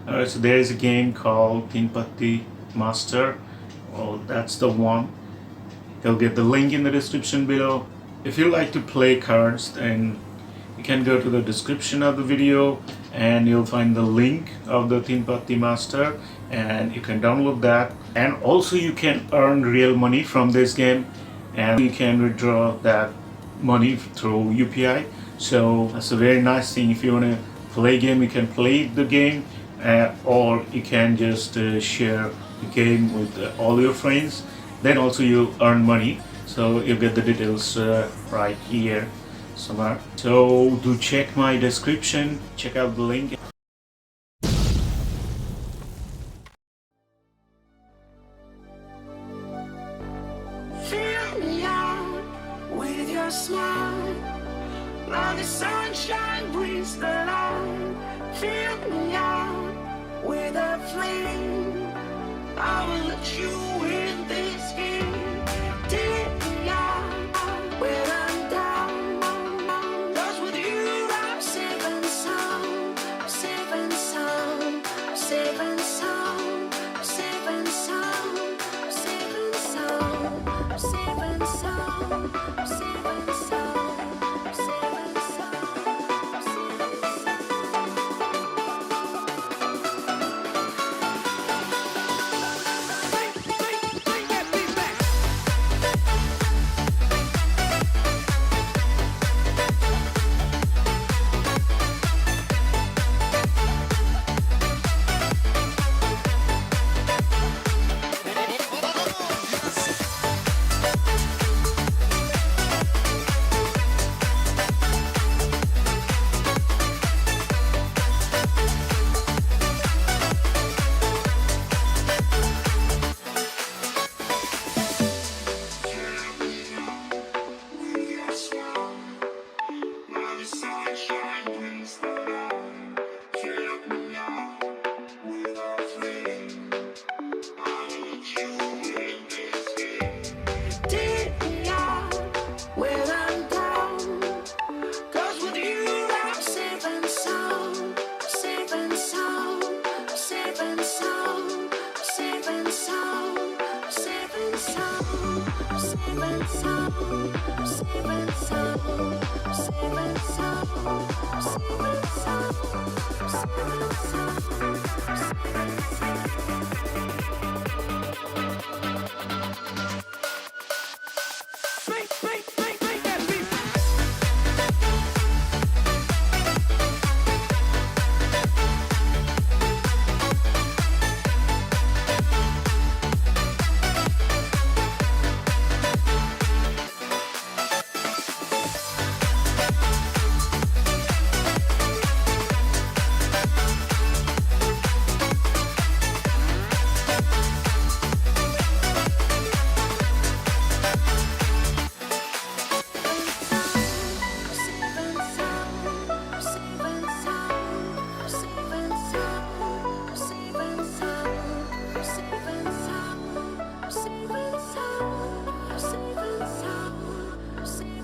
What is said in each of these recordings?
So there is a game called Teen Patti Master. Well, that's the one. You'll get the link in the description below. If you like to play cards, then you can go to the description of the video and you'll find the link of the Teen Patti Master and you can download that. And also you can earn real money from this game and you can withdraw that money through UPI. So that's a very nice thing. If you want to play game, you can play the game or you can just share the game with all your friends. Then also you earn money. So you get the details right here somewhere. So do check my description, check out the link. Fill me out with your smile, like the sunshine brings the light. Fill me out with a flame, I will let you in this game. Take me out when I'm down, 'cause with you I'm safe and sound, safe and sound, safe and sound, safe and sound, safe and sound, safe and sound, safe and sound, safe and sound, safe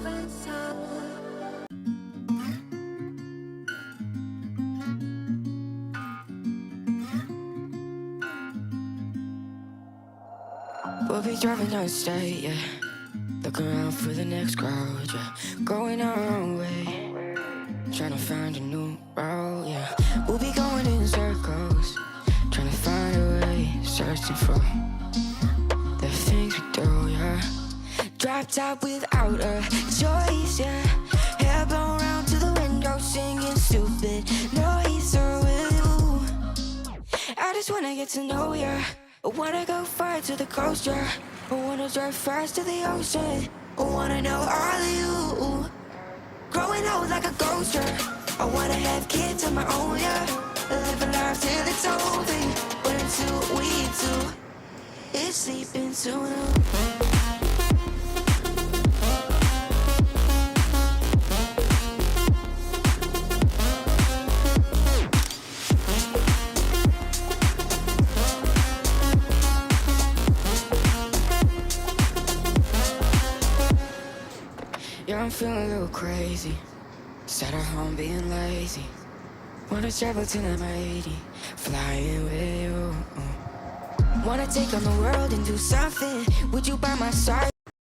and sound. We'll be driving down the state, yeah. Looking around for the next crowd, yeah. Going our own way, trying to find a new route, yeah. We'll be going in circles, trying to find a way, searching for the things we do, yeah. Drop top without a choice, yeah. Hair blown round to the window, singing stupid noise with you. I just wanna get to know ya. I wanna go far to the coast, yeah. I wanna drive fast to the ocean. I wanna know all of you. Growing old like a ghost, yeah. I wanna have kids of my own, yeah. Live a life till it's over. But until we do, it's sleeping sooner. Yeah, I'm feeling a little crazy. Sat at home being lazy. Wanna travel till I'm 80. Fly Wanna take on the world and do something. Would you by my side?